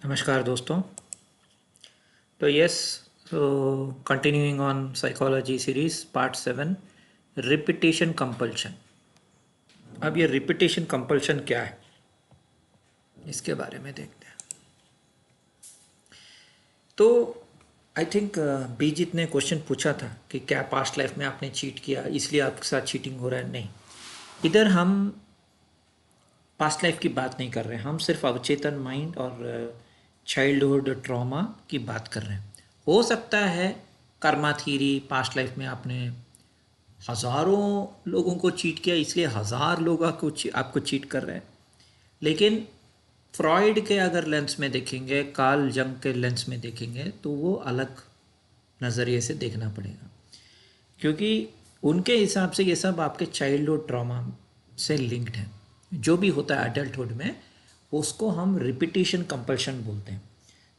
नमस्कार दोस्तों। तो yes, so continuing on psychology series part 7, repetition compulsion. अब ये रिपीटेशन कंपल्शन क्या है, इसके बारे में देखते हैं। तो आई थिंक बीजित ने क्वेश्चन पूछा था कि क्या पास्ट लाइफ में आपने चीट किया इसलिए आपके साथ चीटिंग हो रहा है। नहीं, इधर हम पास्ट लाइफ की बात नहीं कर रहे हैं, हम सिर्फ अवचेतन माइंड और चाइल्डहुड ट्रॉमा की बात कर रहे हैं। हो सकता है कर्मा थीरी पास्ट लाइफ में आपने हज़ारों लोगों को चीट किया इसलिए हज़ार लोग आपको चीट कर रहे हैं। लेकिन फ्रॉइड के अगर लेंस में देखेंगे, कार्ल जंग के लेंस में देखेंगे, तो वो अलग नज़रिए से देखना पड़ेगा, क्योंकि उनके हिसाब से ये सब आपके चाइल्डहुड ट्रॉमा से लिंक्ड है। जो भी होता है एडल्टहुड में, उसको हम रिपीटेशन कंपल्शन बोलते हैं।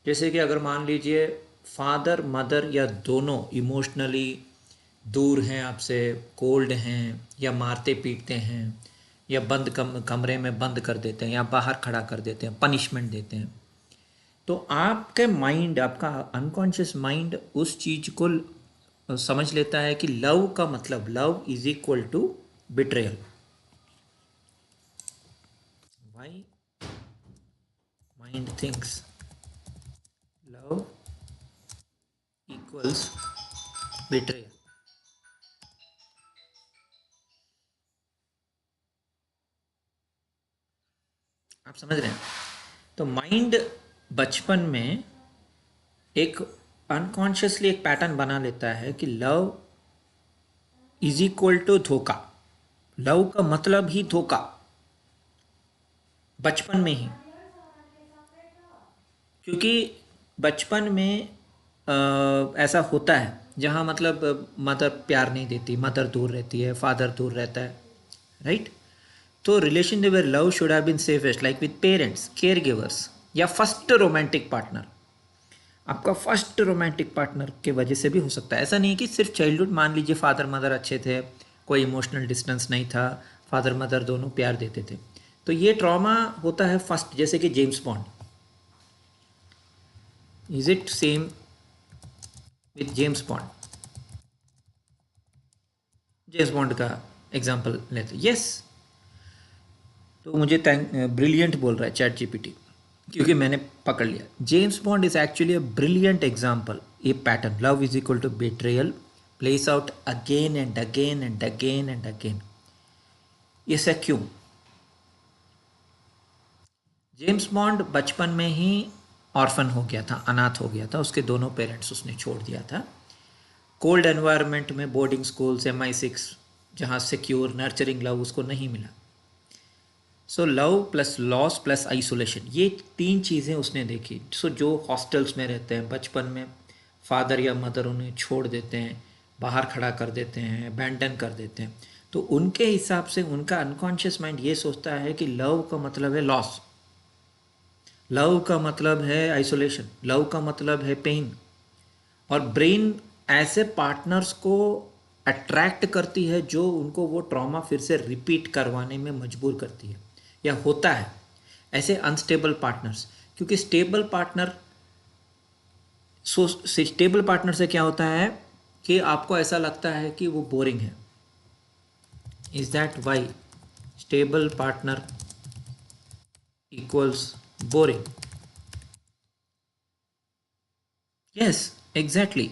जैसे कि अगर मान लीजिए फादर मदर या दोनों इमोशनली दूर हैं आपसे, कोल्ड हैं, या मारते पीटते हैं, या बंद कमरे में बंद कर देते हैं, या बाहर खड़ा कर देते हैं, पनिशमेंट देते हैं, तो आपके माइंड, आपका अनकॉन्शियस माइंड उस चीज़ को समझ लेता है कि लव का मतलब, love is equal to betrayal. Why mind thinks love equals betrayal. आप समझ रहे हैं? तो माइंड बचपन में एक अनकॉन्शियसली एक पैटर्न बना लेता है कि लव इज इक्वल टू धोखा। लव का मतलब ही धोखा, बचपन में ही। क्योंकि बचपन में ऐसा होता है जहाँ मतलब मदर प्यार नहीं देती, मदर दूर रहती है, फादर दूर रहता है, राइट? तो relation where love should have been safest, like with parents, care givers, या फर्स्ट रोमांटिक पार्टनर। आपका फर्स्ट रोमांटिक पार्टनर के वजह से भी हो सकता है। ऐसा नहीं कि सिर्फ चाइल्डहुड, मान लीजिए फादर मदर अच्छे थे, कोई इमोशनल डिस्टेंस नहीं था, फादर मदर दोनों प्यार देते थे, तो ये ट्रॉमा होता है फर्स्ट। जैसे कि James Bond, is it same with James bond? James bond का एग्जाम्पल लेते, यस। तो मुझे ब्रिलियंट बोल रहा है चैट जीपीटी, क्योंकि मैंने पकड़ लिया। James Bond is actually a brilliant example. A pattern, love is equal to betrayal, plays out again and again and again and again. ऐसा क्यों? जेम्स बॉन्ड बचपन में ही ऑर्फन हो गया था, अनाथ हो गया था, उसके दोनों पेरेंट्स उसने छोड़ दिया था। कोल्ड एनवायरनमेंट में, बोर्डिंग स्कूल्स, MI6, जहाँ सिक्योर नर्चरिंग लव उसको नहीं मिला। So love plus loss plus isolation, ये तीन चीज़ें उसने देखी। सो जो हॉस्टल्स में रहते हैं बचपन में, फादर या मदर उन्हें छोड़ देते हैं, बाहर खड़ा कर देते हैं, अबैंडन कर देते हैं, तो उनके हिसाब से उनका अनकॉन्शियस माइंड ये सोचता है कि लव का मतलब है लॉस, लव का मतलब है आइसोलेशन, लव का मतलब है पेन। और ब्रेन ऐसे पार्टनर्स को अट्रैक्ट करती है जो उनको वो ट्रॉमा फिर से रिपीट करवाने में मजबूर करती है, या होता है ऐसे अनस्टेबल पार्टनर्स। क्योंकि स्टेबल पार्टनर से क्या होता है कि आपको ऐसा लगता है कि वो बोरिंग है। Is that why stable partner equals boring? Yes, exactly.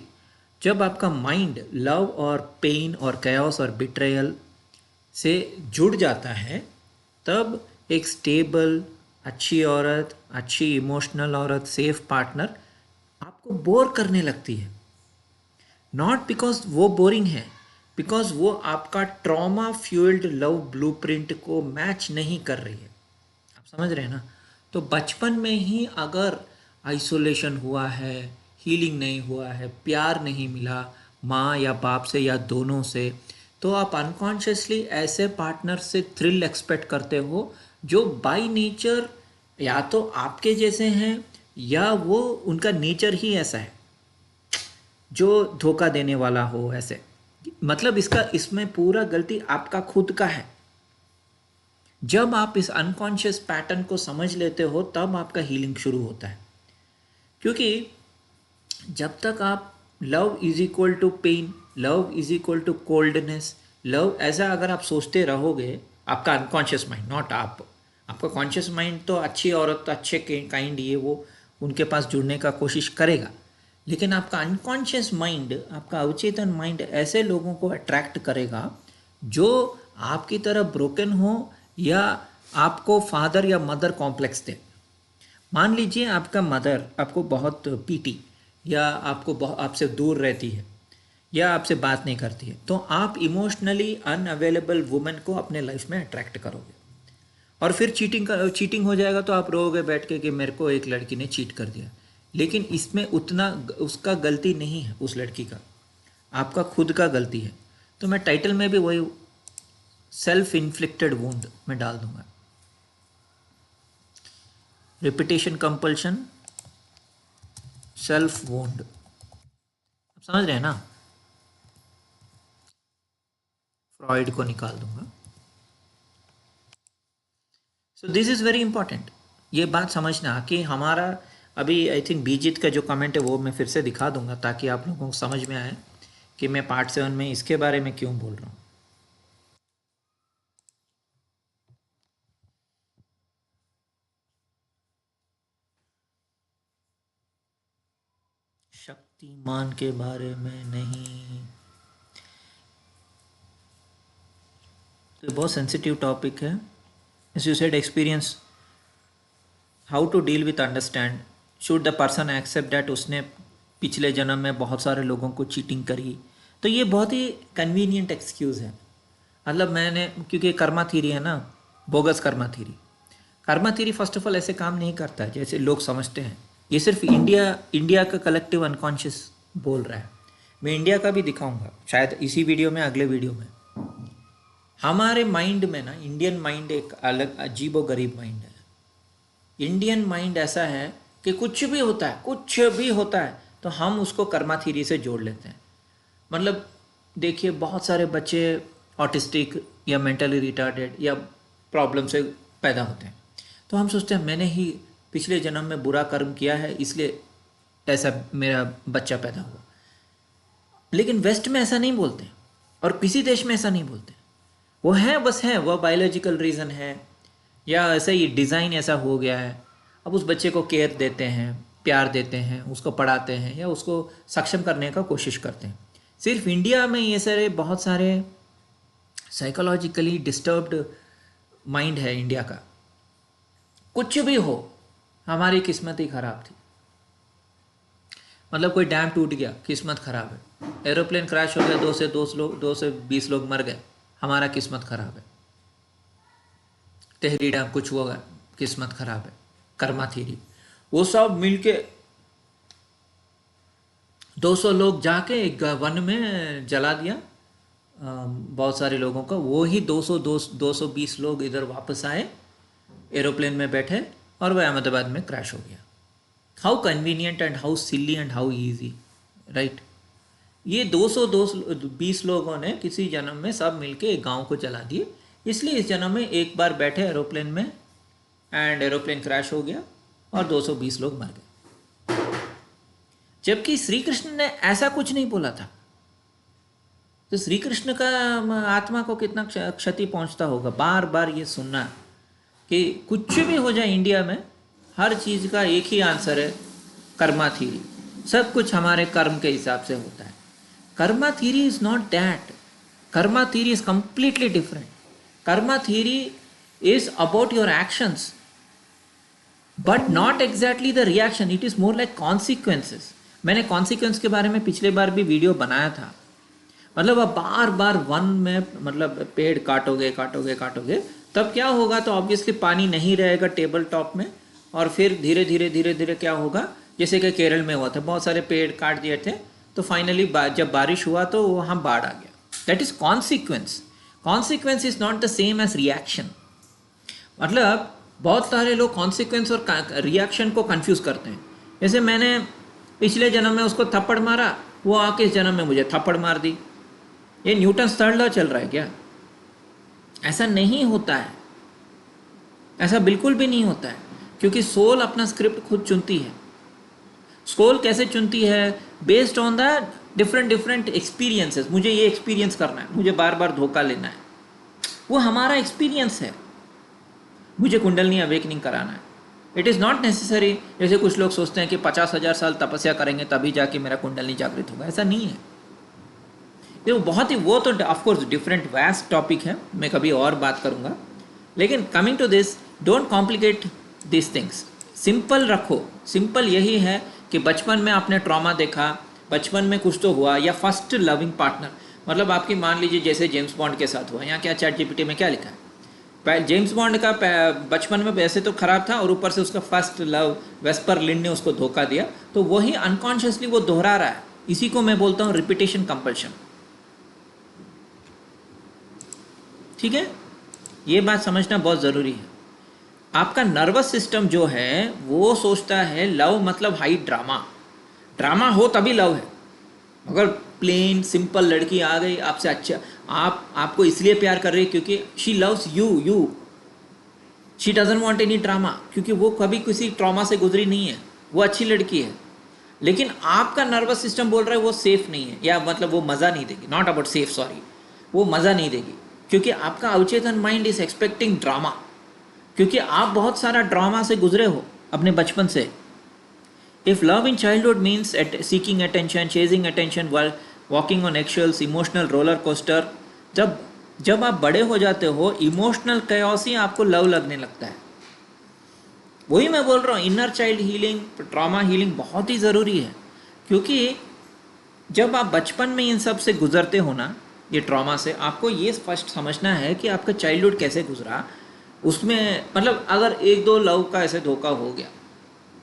जब आपका माइंड लव और पेन और कैओस और बिट्रेयल से जुड़ जाता है, तब एक स्टेबल, अच्छी औरत, अच्छी इमोशनल औरत, सेफ पार्टनर आपको बोर करने लगती है। नॉट बिकॉज वो बोरिंग है, बिकॉज वो आपका ट्रॉमा फ्यूल्ड लव ब्लूप्रिंट को मैच नहीं कर रही है। आप समझ रहे हैं ना? तो बचपन में ही अगर आइसोलेशन हुआ है, हीलिंग नहीं हुआ है, प्यार नहीं मिला माँ या बाप से या दोनों से, तो आप अनकॉन्शियसली ऐसे पार्टनर से थ्रिल एक्सपेक्ट करते हो जो बाय नेचर या तो आपके जैसे हैं, या वो उनका नेचर ही ऐसा है जो धोखा देने वाला हो। ऐसे मतलब इसमें पूरा गलती आपका खुद का है। जब आप इस अनकॉन्शियस पैटर्न को समझ लेते हो, तब आपका हीलिंग शुरू होता है। क्योंकि जब तक आप love is equal to pain, love is equal to coldness, love ऐसा अगर आप सोचते रहोगे, आपका अनकॉन्शियस माइंड, नॉट आप, आपका कॉन्शियस माइंड तो अच्छी औरत अच्छे काइंड ये वो उनके पास जुड़ने का कोशिश करेगा, लेकिन आपका अनकॉन्शियस माइंड, आपका अवचेतन माइंड ऐसे लोगों को अट्रैक्ट करेगा जो आपकी तरह ब्रोकन हो या आपको फादर या मदर कॉम्प्लेक्स दे। मान लीजिए आपका मदर आपको बहुत पीटी या आपसे दूर रहती है या आपसे बात नहीं करती है, तो आप इमोशनली अनअवेलेबल वुमेन को अपने लाइफ में अट्रैक्ट करोगे और फिर चीटिंग हो जाएगा तो आप रोओगे बैठ के कि मेरे को एक लड़की ने चीट कर दिया। लेकिन इसमें उतना उसका गलती नहीं है, उस लड़की का, आपका खुद का गलती है। तो मैं टाइटल में भी वही सेल्फ इन्फ्लिक्टेड वुंड में डाल दूंगा। रिपीटेशन कंपल्शन, सेल्फ वुंड, आप समझ रहे हैं ना? फ्रॉइड को निकाल दूंगा। So this is very important, ये बात समझना कि हमारा अभी आई थिंक बीजित का जो कमेंट है वो मैं फिर से दिखा दूंगा ताकि आप लोगों को समझ में आए कि मैं पार्ट 7 में इसके बारे में क्यों बोल रहा हूँ। शक्तिमान के बारे में नहीं, तो बहुत सेंसिटिव टॉपिक है। As you said experience, how to deal with understand, should the person accept that उसने पिछले जन्म में बहुत सारे लोगों को चीटिंग करी। तो ये बहुत ही कन्वीनियंट एक्सक्यूज़ है। मतलब मैंने, क्योंकि कर्मा थीरी है ना, bogus Karma theory, Karma theory first of all ऐसे काम नहीं करता है जैसे लोग समझते हैं। ये सिर्फ इंडिया का कलेक्टिव अनकॉन्शियस बोल रहा है। मैं इंडिया का भी दिखाऊंगा शायद इसी वीडियो में, अगले वीडियो में। हमारे माइंड में ना, इंडियन माइंड एक अलग अजीबो गरीब माइंड है। इंडियन माइंड ऐसा है कि कुछ भी होता है, कुछ भी होता है तो हम उसको कर्मा थीरी से जोड़ लेते हैं। मतलब देखिए, बहुत सारे बच्चे ऑटिस्टिक या मेंटली रिटार्डेड या प्रॉब्लम से पैदा होते हैं, तो हम सोचते हैं मैंने ही पिछले जन्म में बुरा कर्म किया है इसलिए ऐसा मेरा बच्चा पैदा हुआ। लेकिन वेस्ट में ऐसा नहीं बोलते और किसी देश में ऐसा नहीं बोलते। वो है, बस है, वो बायोलॉजिकल रीज़न है या ऐसा ही डिज़ाइन ऐसा हो गया है। अब उस बच्चे को केयर देते हैं, प्यार देते हैं, उसको पढ़ाते हैं या उसको सक्षम करने का कोशिश करते हैं। सिर्फ इंडिया में ये सारे बहुत सारे साइकोलॉजिकली डिस्टर्ब्ड माइंड है इंडिया का। कुछ भी हो, हमारी किस्मत ही ख़राब थी। मतलब कोई डैम टूट गया, किस्मत ख़राब है। एरोप्लेन क्रैश हो गया, 2 से 20 लोग मर गए, हमारा किस्मत ख़राब है। तेहरी डैम कुछ हुआ, किस्मत ख़राब है। कर्मा थीरी, वो सब मिलके 200 लोग जाके एक वन में जला दिया बहुत सारे लोगों का। वो ही 220 लोग इधर वापस आए, एरोप्लेन में बैठे और वह अहमदाबाद में क्रैश हो गया। How convenient and how silly and how easy, right? ये 220 लोगों ने किसी जन्म में सब मिलके एक गांव को जला दिए, इसलिए इस जन्म में एक बार बैठे एरोप्लेन में एंड एरोप्लेन क्रैश हो गया और 220 लोग मर गए। जबकि श्री कृष्ण ने ऐसा कुछ नहीं बोला था। तो श्री कृष्ण का आत्मा को कितना क्षति पहुंचता होगा बार बार ये सुनना कि कुछ भी हो जाए इंडिया में, हर चीज़ का एक ही आंसर है, कर्मा थीरी। सब कुछ हमारे कर्म के हिसाब से होता है। Karma theory is not that. Karma theory is completely different. Karma theory is about your actions but not exactly the reaction, it is more like consequences. मैंने कॉन्सिक्वेंस के बारे में पिछले बार भी वीडियो बनाया था। मतलब आप बार बार वन में, मतलब पेड़ काटोगे काटोगे काटोगे, तब क्या होगा? तो ऑब्वियसली पानी नहीं रहेगा टेबल टॉप में, और फिर धीरे धीरे धीरे धीरे क्या होगा, जैसे कि केरल में हुआ था, बहुत सारे पेड़ काट दिए थे तो फाइनली जब बारिश हुआ तो वहाँ बाढ़ आ गया। That is consequence. Consequence is not the same as reaction. मतलब बहुत सारे लोग कॉन्सिक्वेंस और रिएक्शन को कंफ्यूज करते हैं। जैसे मैंने पिछले जन्म में उसको थप्पड़ मारा, वो आके इस जन्म में मुझे थप्पड़ मार दी। ये न्यूटन थर्ड लॉ चल रहा है क्या? ऐसा नहीं होता है, ऐसा बिल्कुल भी नहीं होता है, क्योंकि सोल अपना स्क्रिप्ट खुद चुनती है। स्कूल कैसे चुनती है? Based on the different different experiences. मुझे ये एक्सपीरियंस करना है, मुझे बार बार धोखा लेना है, वो हमारा एक्सपीरियंस है। मुझे कुंडलनी अवेकनिंग कराना है। इट इज़ नॉट नेसेसरी, जैसे कुछ लोग सोचते हैं कि 50,000 साल तपस्या करेंगे तभी जाके मेरा कुंडलनी जागृत होगा। ऐसा नहीं है। ये बहुत ही, वो तो ऑफकोर्स डिफरेंट वैस्ट टॉपिक है, मैं कभी और बात करूँगा। लेकिन coming to this, don't complicate this things, simple रखो। सिंपल यही है कि बचपन में आपने ट्रॉमा देखा, बचपन में कुछ तो हुआ, या फर्स्ट लविंग पार्टनर, मतलब आपकी मान लीजिए जैसे जेम्स बॉन्ड के साथ हुआ। यहाँ क्या चैट जीपीटी में क्या लिखा है? जेम्स बॉन्ड का बचपन में वैसे तो खराब था, और ऊपर से उसका फर्स्ट लव वेस्पर लिंड ने उसको धोखा दिया, तो वही अनकॉन्शियसली वो दोहरा रहा है। इसी को मैं बोलता हूँ रिपीटेशन कंपल्शन। ठीक है, ये बात समझना बहुत ज़रूरी है। आपका नर्वस सिस्टम जो है वो सोचता है लव मतलब हाई ड्रामा, ड्रामा हो तभी लव है। अगर प्लेन सिंपल लड़की आ गई आपसे, अच्छा आपको इसलिए प्यार कर रही है क्योंकि she loves you, she doesn't want any drama, क्योंकि वो कभी किसी ट्रॉमा से गुजरी नहीं है, वो अच्छी लड़की है। लेकिन आपका नर्वस सिस्टम बोल रहा है वो सेफ नहीं है, या मतलब वो मज़ा नहीं देगी, नॉट अबाउट सेफ, सॉरी, वो मज़ा नहीं देगी, क्योंकि आपका अवचेतन माइंड इज एक्सपेक्टिंग ड्रामा, क्योंकि आप बहुत सारा ड्रामा से गुजरे हो अपने बचपन से। If love in childhood means seeking attention, chasing attention, walking on eggshells, emotional roller coaster, जब आप बड़े हो जाते हो इमोशनल कयास ही आपको लव लगने लगता है। वही मैं बोल रहा हूँ, inner child healing, trauma healing बहुत ही ज़रूरी है, क्योंकि जब आप बचपन में इन सब से गुजरते हो ना, ये ट्रॉमा से, आपको ये फर्स्ट समझना है कि आपका चाइल्डहुड कैसे गुजरा। उसमें मतलब अगर एक दो लव का ऐसे धोखा हो गया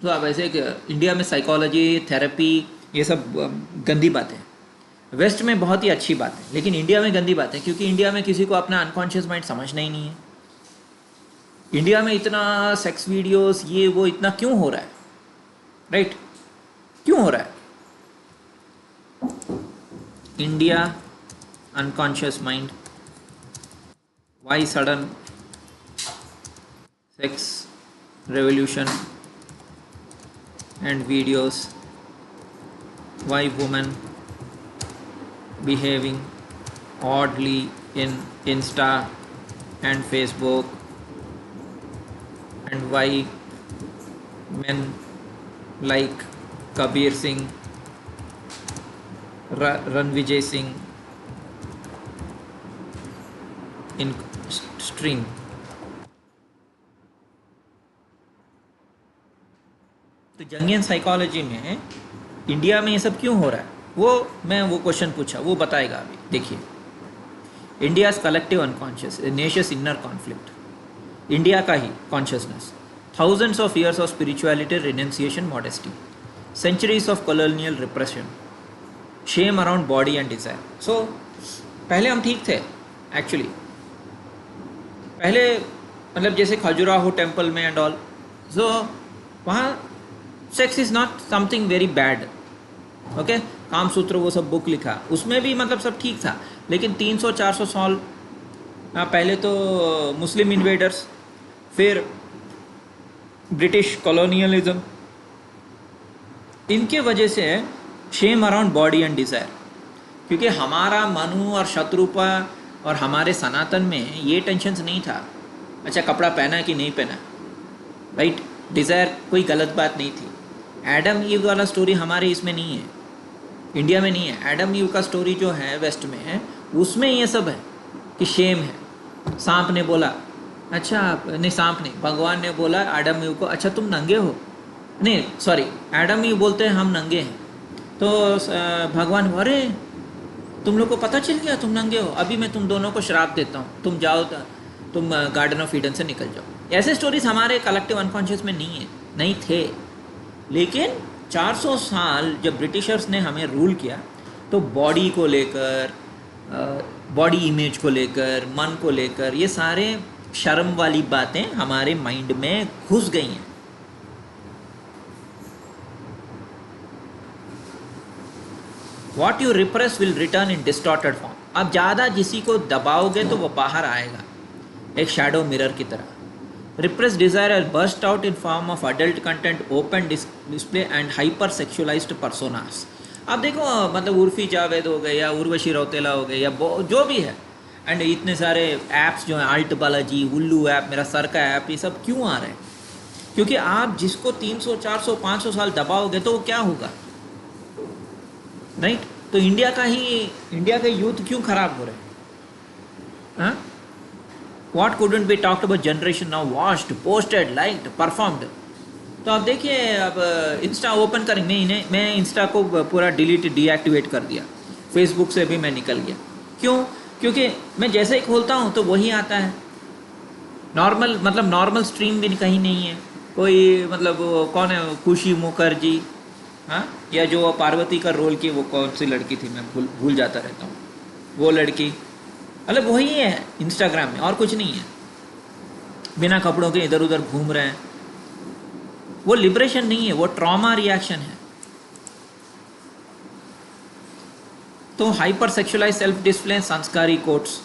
तो आप ऐसे, इंडिया में साइकोलॉजी, थेरेपी, ये सब गंदी बातें हैं। वेस्ट में बहुत ही अच्छी बात है, लेकिन इंडिया में गंदी बात है, क्योंकि इंडिया में किसी को अपना अनकॉन्शियस माइंड समझना ही नहीं है। इंडिया में इतना सेक्स वीडियोस ये वो इतना क्यों हो रहा है? राइट, क्यों हो रहा है? India unconscious mind, why sudden sex revolution and videos, why women behaving oddly in Insta and Facebook, and why men like Kabir Singh, Ranvijay Singh in stream. तो जंगियन साइकोलॉजी में इंडिया में ये सब क्यों हो रहा है, वो क्वेश्चन पूछा, वो बताएगा अभी। देखिए, India's collective unconscious, nation's inner conflict, India का ही consciousness, thousands of years of spirituality, renunciation, modesty, centuries of colonial repression, shame around body and desire. So पहले हम ठीक थे एक्चुअली, पहले मतलब जैसे खजुराहो टेम्पल में एंड ऑल, सो वहाँ sex is not something very bad. Okay, Kama Sutra वो सब बुक लिखा, उसमें भी मतलब सब ठीक था। लेकिन 300-400 साल पहले तो मुस्लिम इन्वेडर्स, फिर ब्रिटिश कॉलोनियलिज्म, इनके वजह से shame around body and desire, क्योंकि हमारा मनु और शत्रुपा और हमारे सनातन में ये टेंशन नहीं था, अच्छा कपड़ा पहना कि नहीं पहना, राइट, डिज़ायर कोई गलत बात नहीं थी। एडम ईव वाला स्टोरी हमारे इसमें नहीं है, इंडिया में नहीं है। एडम ईव का स्टोरी जो है वेस्ट में है, उसमें ये सब है कि शेम है। सांप ने बोला, अच्छा नहीं, सांप नहीं, भगवान ने बोला एडम ईव को, अच्छा तुम नंगे हो, नहीं सॉरी, एडम ईव बोलते हैं हम नंगे हैं, तो भगवान, अरे तुम लोग को पता चल गया तुम नंगे हो, अभी मैं तुम दोनों को श्राप देता हूँ, तुम जाओ, तुम गार्डन ऑफ ईडन से निकल जाओ। ऐसे स्टोरीज हमारे कलेक्टिव अनकॉन्शियस में नहीं थे। लेकिन 400 साल जब ब्रिटिशर्स ने हमें रूल किया, तो बॉडी को लेकर, बॉडी इमेज को लेकर, मन को लेकर, ये सारे शर्म वाली बातें हमारे माइंड में घुस गई हैं। What you repress will return in distorted form. अब ज़्यादा किसी को दबाओगे तो वो बाहर आएगा, एक शैडो मिरर की तरह। Repressed desire has burst out in form of adult content, open display and hyper sexualized personas. आप देखो मतलब उर्फी जावेद हो गए या उर्वशी रौतेला हो गए या जो भी है, एंड इतने सारे ऐप्स जो हैं, अल्ट बालाजी, उल्लू ऐप, मेरा सर का ऐप, ये सब क्यों आ रहे हैं? क्योंकि आप जिसको 300 400 500 साल दबाओगे तो वो क्या होगा, राइट? तो इंडिया के यूथ क्यों खराब हो रहे हैं? हाँ, What couldn't be talked about generation now watched, posted, liked, performed. तो आप देखिए, अब इंस्टा ओपन करेंगे, मैं इंस्टा को पूरा डिलीट डीएक्टिवेट कर दिया, फेसबुक से भी मैं निकल गया। क्यों? क्योंकि मैं जैसे ही खोलता हूँ तो वही आता है। नॉर्मल स्ट्रीम भी कहीं नहीं है कोई, मतलब कौन है, खुशी मुखर्जी, हाँ, या जो पार्वती का रोल की, वो कौन सी लड़की थी, मैं भूल जाता रहता हूँ, वो लड़की, मतलब वही है इंस्टाग्राम में, और कुछ नहीं है। बिना कपड़ों के इधर उधर घूम रहे हैं। वो लिबरेशन नहीं है, वो ट्रॉमा रिएक्शन है। तो हाइपर सेक्सुअलाइज सेल्फ डिस्प्ले, संस्कारी कोट्स,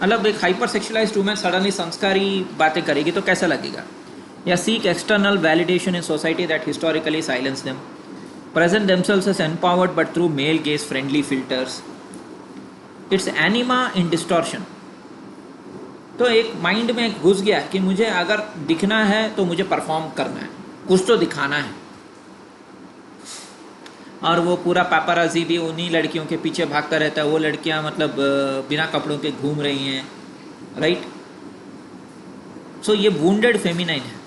मतलब एक हाइपर सेक्सुअलाइज्ड वुमेन सडनली संस्कारी बातें करेगी तो कैसा लगेगा? या seek external validation in society that historically silence them, present themselves as empowered but through male gaze friendly filters. It's anima in distortion. तो एक माइंड में घुस गया कि मुझे अगर दिखना है तो मुझे परफॉर्म करना है, कुछ तो दिखाना है। और वो पूरा पापाराजी भी उन्हीं लड़कियों के पीछे भागता रहता है। वो लड़कियां मतलब बिना कपड़ों के घूम रही हैं, राइट? सो ये वुंडेड फेमिनाइन है।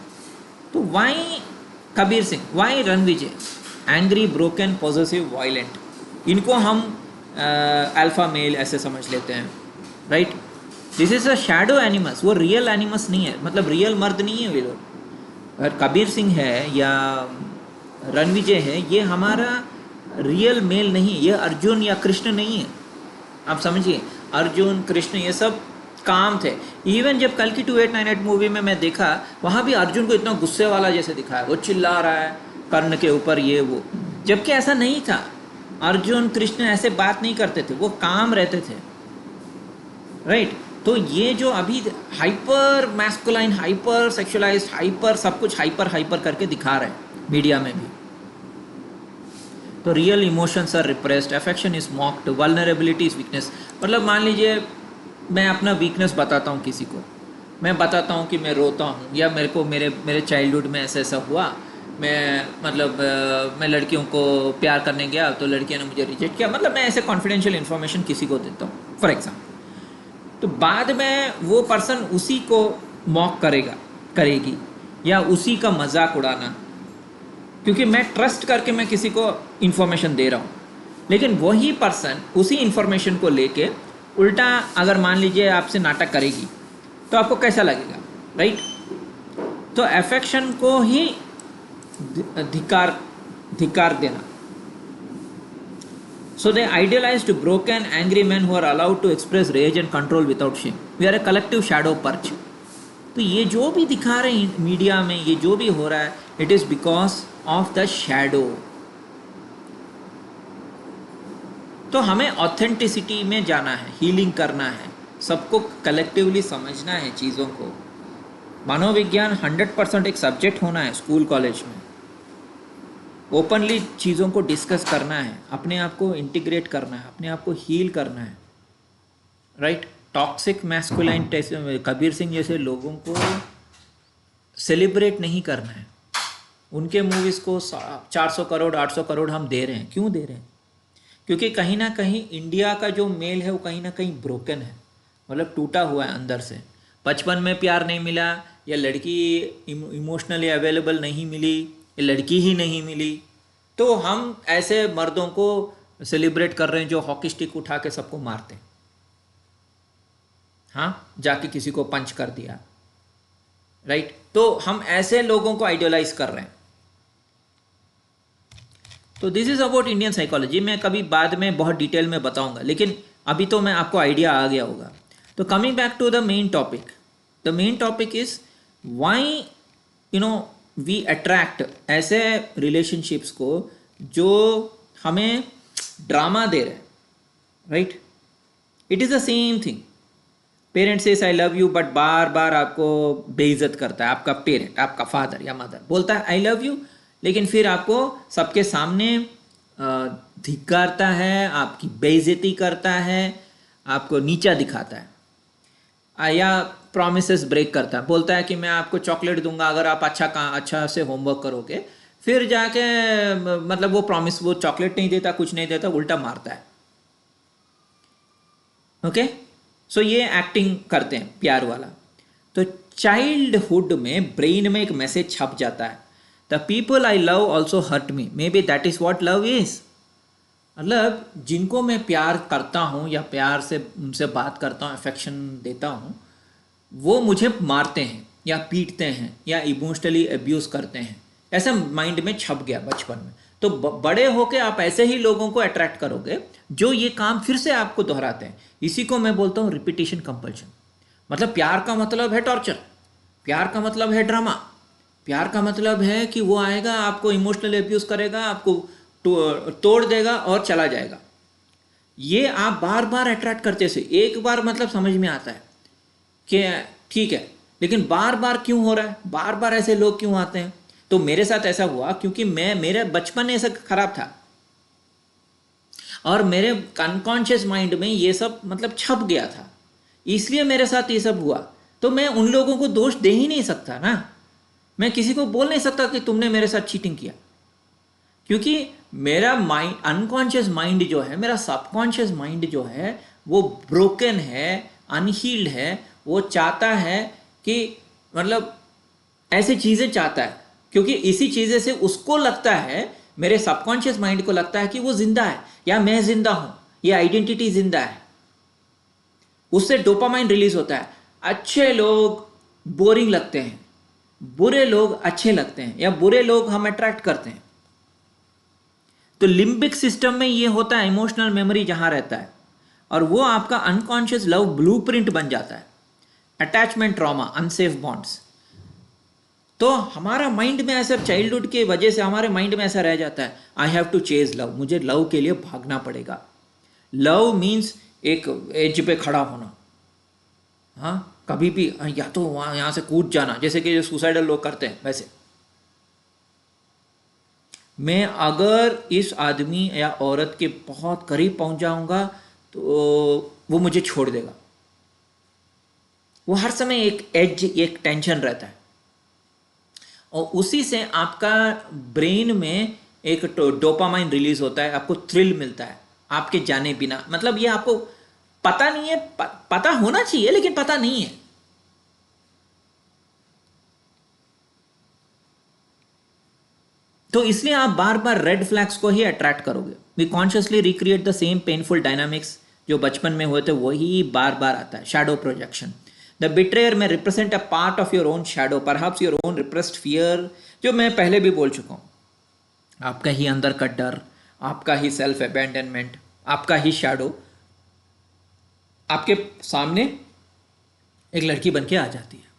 तो why Kabir Singh, why Ranvijay, angry, broken, possessive, violent, इनको हम अल्फा मेल ऐसे समझ लेते हैं, right? This is a shadow animus, वो रियल एनिमस नहीं है, मतलब रियल मर्द नहीं है वे लोग। अगर कबीर सिंह है या रणविजय है, ये हमारा रियल मेल नहीं है, ये अर्जुन या कृष्ण नहीं है। आप समझिए, अर्जुन कृष्ण ये सब काम थे। इवन जब कल की 2898 मूवी में मैं देखा, वहाँ भी अर्जुन को इतना गुस्से वाला जैसे दिखाया, वो चिल्ला रहा है कर्ण के ऊपर, ये वो, जबकि ऐसा नहीं था। अर्जुन कृष्ण ऐसे बात नहीं करते थे, वो काम रहते थे, राइट? तो ये जो अभी हाइपर मैस्कुलाइन, हाइपर सेक्सुअलाइज्ड, हाइपर सब कुछ हाइपर करके दिखा रहे हैं मीडिया में भी। तो real emotions are repressed, affection is mocked, vulnerability is weakness. मतलब मान लीजिए मैं अपना वीकनेस बताता हूँ किसी को, मैं बताता हूँ कि मैं रोता हूँ, या मेरे चाइल्डहुड में ऐसा हुआ, मैं मतलब मैं लड़कियों को प्यार करने गया तो लड़कियों ने मुझे रिजेक्ट किया, मतलब मैं ऐसे कॉन्फिडेंशियल इन्फॉर्मेशन किसी को देता हूँ फॉर एग्जाम्पल। तो बाद में वो पर्सन उसी को मॉक करेगी या उसी का मजाक उड़ाना, क्योंकि मैं ट्रस्ट करके मैं किसी को इन्फॉर्मेशन दे रहा हूँ। लेकिन वही पर्सन उसी इन्फॉर्मेशन को लेके उल्टा अगर मान लीजिए आपसे नाटक करेगी तो आपको कैसा लगेगा, राइट? तो अफेक्शन को ही धिक्कार देना। So they idealized broken, angry men who are allowed to express rage and control without shame. We are a collective shadow perch. तो ये जो भी दिखा रहे हैं मीडिया में, ये जो भी हो रहा है, it is because of the shadow. तो हमें ऑथेंटिसिटी में जाना है, हीलिंग करना है, सबको कलेक्टिवली समझना है चीज़ों को। मनोविज्ञान 100% एक सब्जेक्ट होना है स्कूल कॉलेज में। ओपनली चीज़ों को डिस्कस करना है, अपने आप को इंटीग्रेट करना है, अपने आप को हील करना है, right? Toxic masculine Kabir Singh जैसे लोगों को सेलिब्रेट नहीं करना है। उनके मूवीज़ को 400 करोड़ 800 करोड़ हम दे रहे हैं। क्यों दे रहे हैं? क्योंकि कहीं ना कहीं इंडिया का जो मेल है वो कहीं ना कहीं ब्रोकन है, मतलब टूटा हुआ है अंदर से। बचपन में प्यार नहीं मिला, या लड़की इमोशनली अवेलेबल नहीं मिली, या लड़की ही नहीं मिली, तो हम ऐसे मर्दों को सेलिब्रेट कर रहे हैं जो हॉकी स्टिक उठा के सबको मारते हैं। हाँ, जाके किसी को पंच कर दिया, राइट? तो हम ऐसे लोगों को आइडियलाइज कर रहे हैं। तो this is about Indian psychology. मैं कभी बाद में बहुत डिटेल में बताऊंगा, लेकिन अभी तो मैं आपको आइडिया आ गया होगा। तो coming back to the main topic, the main topic is why we attract ऐसे रिलेशनशिप्स को जो हमें ड्रामा दे रहे हैं, right? It is the same thing. Parent says I love you, but बार बार आपको बेइज्जत करता है। आपका पेरेंट, आपका फादर या मदर बोलता है आई लव यू, लेकिन फिर आपको सबके सामने धिक्कारता है, आपकी बेइज्जती करता है, आपको नीचा दिखाता है, या प्रॉमिसेस ब्रेक करता है। बोलता है कि मैं आपको चॉकलेट दूंगा अगर आप अच्छा से होमवर्क करोगे, फिर जाके मतलब वो प्रॉमिस, वो चॉकलेट नहीं देता, कुछ नहीं देता, उल्टा मारता है। ओके, सो ये एक्टिंग करते हैं प्यार वाला। तो चाइल्डहुड में ब्रेन में एक मैसेज छप जाता है, the people I love also hurt me, may be that is what love is. मतलब जिनको मैं प्यार करता हूँ या प्यार से उनसे बात करता हूँ, अफेक्शन देता हूँ, वो मुझे मारते हैं या पीटते हैं या इमोशनली अब्यूज़ करते हैं। ऐसा माइंड में छप गया बचपन में। तो बड़े होके आप ऐसे ही लोगों को अट्रैक्ट करोगे जो ये काम फिर से आपको दोहराते हैं। इसी को मैं बोलता हूँ रिपीटिशन कंपल्शन। मतलब प्यार का मतलब है टॉर्चर, प्यार का मतलब है ड्रामा, प्यार का मतलब है कि वो आएगा, आपको इमोशनली अब्यूज़ करेगा, आपको तोड़ देगा और चला जाएगा। ये आप बार बार अट्रैक्ट करते से एक बार मतलब समझ में आता है कि ठीक है, लेकिन बार बार क्यों हो रहा है, बार बार ऐसे लोग क्यों आते हैं। तो मेरे साथ ऐसा हुआ क्योंकि मेरे बचपन ऐसा खराब था और मेरे अनकॉन्शियस माइंड में ये सब मतलब छप गया था, इसलिए मेरे साथ ये सब हुआ। तो मैं उन लोगों को दोष दे ही नहीं सकता ना, मैं किसी को बोल नहीं सकता कि तुमने मेरे साथ चीटिंग किया, क्योंकि मेरा माइंड, अनकॉन्शियस माइंड जो है, मेरा सबकॉन्शियस माइंड जो है, वो ब्रोकन है, अनहील्ड है। वो चाहता है कि मतलब ऐसी चीज़ें चाहता है, क्योंकि इसी चीज़ें से उसको लगता है, मेरे सबकॉन्शियस माइंड को लगता है कि वो जिंदा है या मैं जिंदा हूँ, ये आइडेंटिटी जिंदा है। उससे डोपामाइन रिलीज होता है। अच्छे लोग बोरिंग लगते हैं, बुरे लोग अच्छे लगते हैं, या बुरे लोग हम अट्रैक्ट करते हैं। तो लिम्बिक सिस्टम में ये होता है, इमोशनल मेमोरी जहां रहता है, और वो आपका अनकॉन्शियस लव ब्लूप्रिंट बन जाता है। Attachment trauma, unsafe bonds. तो हमारा माइंड में ऐसा, चाइल्डहुड के वजह से हमारे माइंड में ऐसा रह जाता है, I have to chase love, मुझे लव के लिए भागना पड़ेगा। लव मीन्स एक एज पे खड़ा होना, हाँ, कभी भी या तो वहाँ यहाँ से कूद जाना, जैसे कि जो सुसाइडल लोग करते हैं वैसे। मैं अगर इस आदमी या औरत के बहुत करीब पहुंच जाऊंगा तो वो मुझे छोड़ देगा। वो हर समय एक एज, एक टेंशन रहता है, और उसी से आपका ब्रेन में एक डोपामाइन रिलीज होता है, आपको थ्रिल मिलता है आपके जाने बिना। मतलब ये आपको पता नहीं है, पता होना चाहिए लेकिन पता नहीं है। तो इसलिए आप बार बार रेड फ्लैग्स को ही अट्रैक्ट करोगे। We consciously recreate the same painful dynamics जो बचपन में हुए थे, वही बार बार आता है। शैडो प्रोजेक्शन, द बिट्रेयर में represent a part of your own shadow, perhaps your own repressed fear, जो मैं पहले भी बोल चुका हूँ। आपका ही अंदर का डर, आपका ही सेल्फ अबैंडनमेंट, आपका ही शैडो आपके सामने एक लड़की बन के आ जाती है।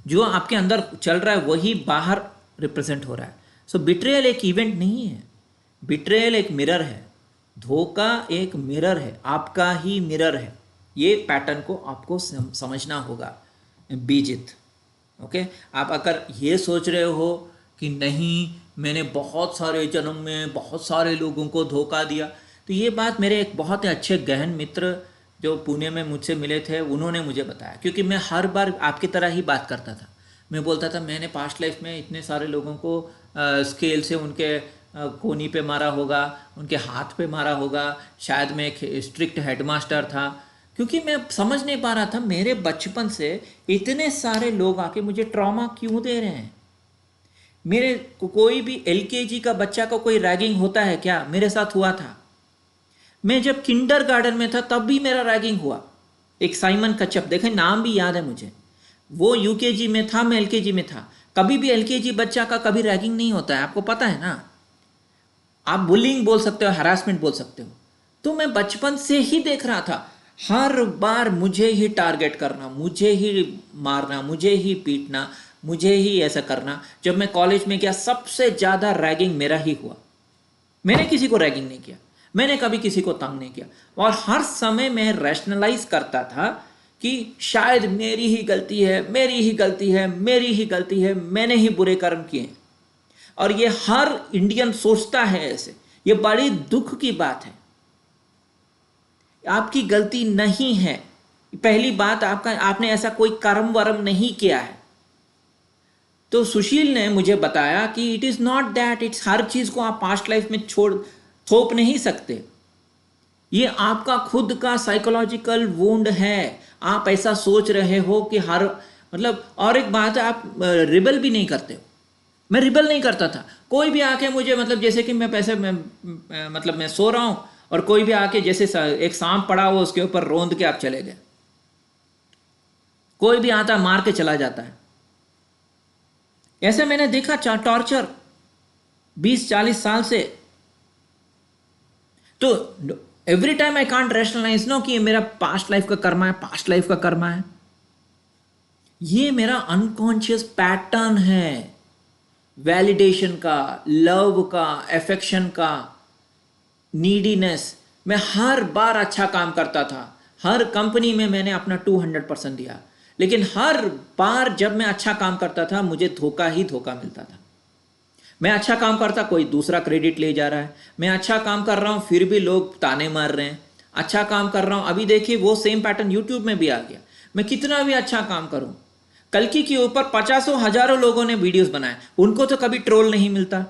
जो आपके अंदर चल रहा है वही बाहर रिप्रेजेंट हो रहा है। सो बिट्रेयल एक इवेंट नहीं है, बिट्रेयल एक मिरर है। धोखा एक मिरर है, आपका ही मिरर है। ये पैटर्न को आपको समझना होगा बीजित। ओके, आप अगर ये सोच रहे हो कि नहीं मैंने बहुत सारे जन्म में बहुत सारे लोगों को धोखा दिया, तो ये बात मेरे एक बहुत ही अच्छे गहन मित्र जो पुणे में मुझसे मिले थे, उन्होंने मुझे बताया। क्योंकि मैं हर बार आपकी तरह ही बात करता था। मैं बोलता था मैंने पास्ट लाइफ में इतने सारे लोगों को स्केल से उनके कोनी पे मारा होगा, उनके हाथ पे मारा होगा, शायद मैं एक स्ट्रिक्ट हेडमास्टर था। क्योंकि मैं समझ नहीं पा रहा था मेरे बचपन से इतने सारे लोग आके मुझे ट्रॉमा क्यों दे रहे हैं। मेरे कोई भी एलकेजी का बच्चा का कोई रैगिंग होता है क्या? मेरे साथ हुआ था। मैं जब किंडर गार्डन में था तब भी मेरा रैगिंग हुआ। एक साइमन कच्छप, देखें नाम भी याद है मुझे, वो यूकेजी में था, मैं एलकेजी में था। कभी भी एलकेजी बच्चा का कभी रैगिंग नहीं होता है, आपको पता है ना। आप बुलिंग बोल सकते हो, हरासमेंट बोल सकते हो। तो मैं बचपन से ही देख रहा था, हर बार मुझे ही टारगेट करना, मुझे ही मारना, मुझे ही पीटना, मुझे ही ऐसा करना। जब मैं कॉलेज में गया सबसे ज़्यादा रैगिंग मेरा ही हुआ। मैंने किसी को रैगिंग नहीं किया, मैंने कभी किसी को तंग नहीं किया, और हर समय मैं रैशनलाइज करता था कि शायद मेरी ही गलती है, मेरी ही गलती है, मेरी ही गलती है, मैंने ही बुरे कर्म किए हैं। और ये हर इंडियन सोचता है ऐसे। ये बड़ी दुख की बात है। आपकी गलती नहीं है। पहली बात, आपने ऐसा कोई कर्म वर्म नहीं किया है। तो सुशील ने मुझे बताया कि it is not that, it's her चीज को आप पास्ट लाइफ में छोड़ थोप नहीं सकते। ये आपका खुद का साइकोलॉजिकल वुंड है। आप ऐसा सोच रहे हो कि हर, मतलब, और एक बात है, आप रिबल भी नहीं करते हो। मैं रिबल नहीं करता था। कोई भी आके मुझे, मतलब जैसे कि मतलब मैं सो रहा हूं और कोई भी आके, जैसे एक सांप पड़ा हुआ उसके ऊपर रोंद के आप चले गए, कोई भी आता मार के चला जाता है। ऐसे मैंने देखा टॉर्चर 20-40 साल से। तो every time I can't rationalise no कि ये मेरा पास्ट लाइफ का कर्मा है, पास्ट लाइफ का कर्मा है। ये मेरा अनकॉन्शियस पैटर्न है, वैलिडेशन का, लव का, एफेक्शन का, नीडीनेस। मैं हर बार अच्छा काम करता था, हर कंपनी में मैंने अपना 200% दिया, लेकिन हर बार जब मैं अच्छा काम करता था मुझे धोखा ही धोखा मिलता था। मैं अच्छा काम करता, कोई दूसरा क्रेडिट ले जा रहा है। मैं अच्छा काम कर रहा हूं, फिर भी लोग ताने मार रहे हैं। अच्छा काम कर रहा हूं, अभी देखिए वो सेम पैटर्न यूट्यूब में भी आ गया। मैं कितना भी अच्छा काम करूं, कल्कि के ऊपर 50,000 लोगों ने वीडियोस बनाए, उनको तो कभी ट्रोल नहीं मिलता।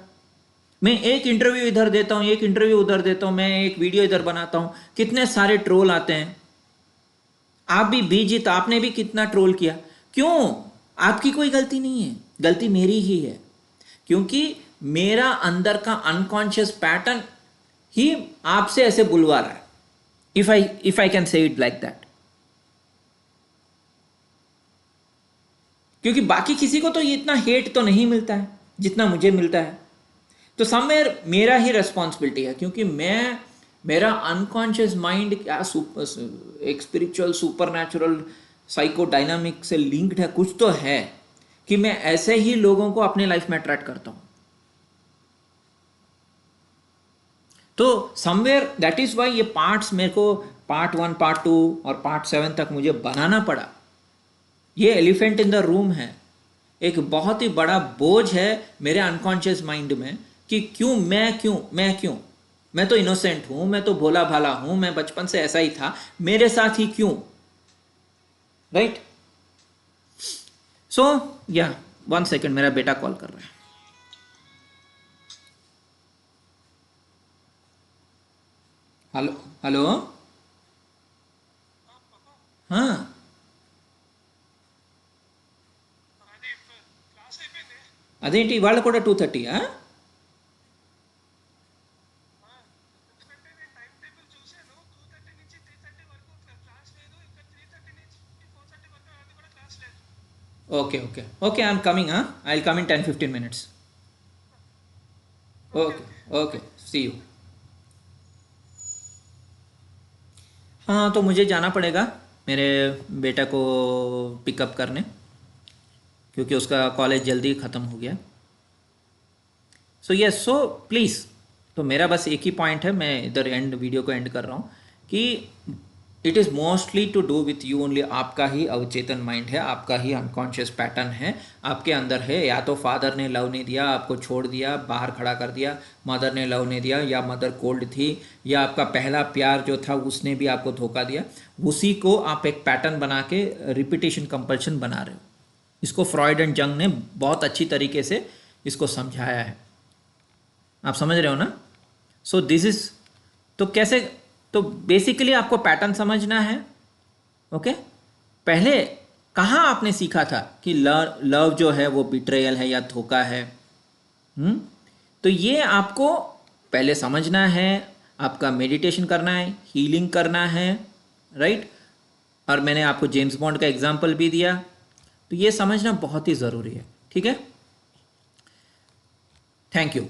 मैं एक इंटरव्यू इधर देता हूं, एक इंटरव्यू उधर देता हूं, मैं एक वीडियो इधर बनाता हूं, कितने सारे ट्रोल आते हैं। आप भी बीजित, आपने भी कितना ट्रोल किया। क्यों? आपकी कोई गलती नहीं है, गलती मेरी ही है, क्योंकि मेरा अंदर का अनकॉन्शियस पैटर्न ही आपसे ऐसे बुलवा रहा है। If I can say it like that. क्योंकि बाकी किसी को तो ये इतना हेट तो नहीं मिलता है जितना मुझे मिलता है। तो समवेयर मेरा ही रेस्पॉन्सिबिलिटी है, क्योंकि मेरा अनकॉन्शियस माइंड क्या एक spiritual, super natural, psycho dynamic से लिंक्ड है, कुछ तो है कि मैं ऐसे ही लोगों को अपने लाइफ में अट्रैक्ट करता हूं। तो समवेयर दैट इज वाई ये पार्ट्स मेरे को, पार्ट 1, पार्ट 2 और पार्ट 7 तक मुझे बनाना पड़ा। ये एलिफेंट इन द रूम है, एक बहुत ही बड़ा बोझ है मेरे अनकॉन्शियस माइंड में कि मैं तो इनोसेंट हूं, मैं तो भोला भाला हूं, मैं बचपन से ऐसा ही था, मेरे साथ ही क्यों? राइट? सो या 1 सेकेंड, मेरा बेटा कॉल कर रहा है। Hello hello. हाँ, అదేంటి ఇవాళ కూడా 2:30? Okay okay okay, I'm coming. I will come in 10-15 minutes. Okay okay, see you. हाँ, तो मुझे जाना पड़ेगा मेरे बेटा को पिकअप करने, क्योंकि उसका कॉलेज जल्दी ख़त्म हो गया। सो यस, सो प्लीज़, तो मेरा बस एक ही पॉइंट है, मैं इधर वीडियो को एंड कर रहा हूँ कि it is mostly to do with you only. आपका ही अवचेतन माइंड है, आपका ही अनकॉन्शियस पैटर्न है आपके अंदर है। या तो फादर ने लव नहीं दिया, आपको छोड़ दिया, बाहर खड़ा कर दिया, मदर ने लव नहीं दिया, या मदर कोल्ड थी, या आपका पहला प्यार जो था उसने भी आपको धोखा दिया। उसी को आप एक पैटर्न बना के रिपीटेशन कंपल्शन बना रहे हो। इसको फ्रॉइड एंड जंग ने बहुत अच्छी तरीके से इसको समझाया है। आप समझ रहे हो ना? सो दिस इज, तो कैसे, तो बेसिकली आपको पैटर्न समझना है। ओके, पहले कहाँ आपने सीखा था कि लव जो है वो बिट्रेयल है या धोखा है? तो ये आपको पहले समझना है, आपका मेडिटेशन करना है, हीलिंग करना है, राइट? और मैंने आपको जेम्स बॉन्ड का एग्जाम्पल भी दिया। तो ये समझना बहुत ही ज़रूरी है, ठीक है? Thank you.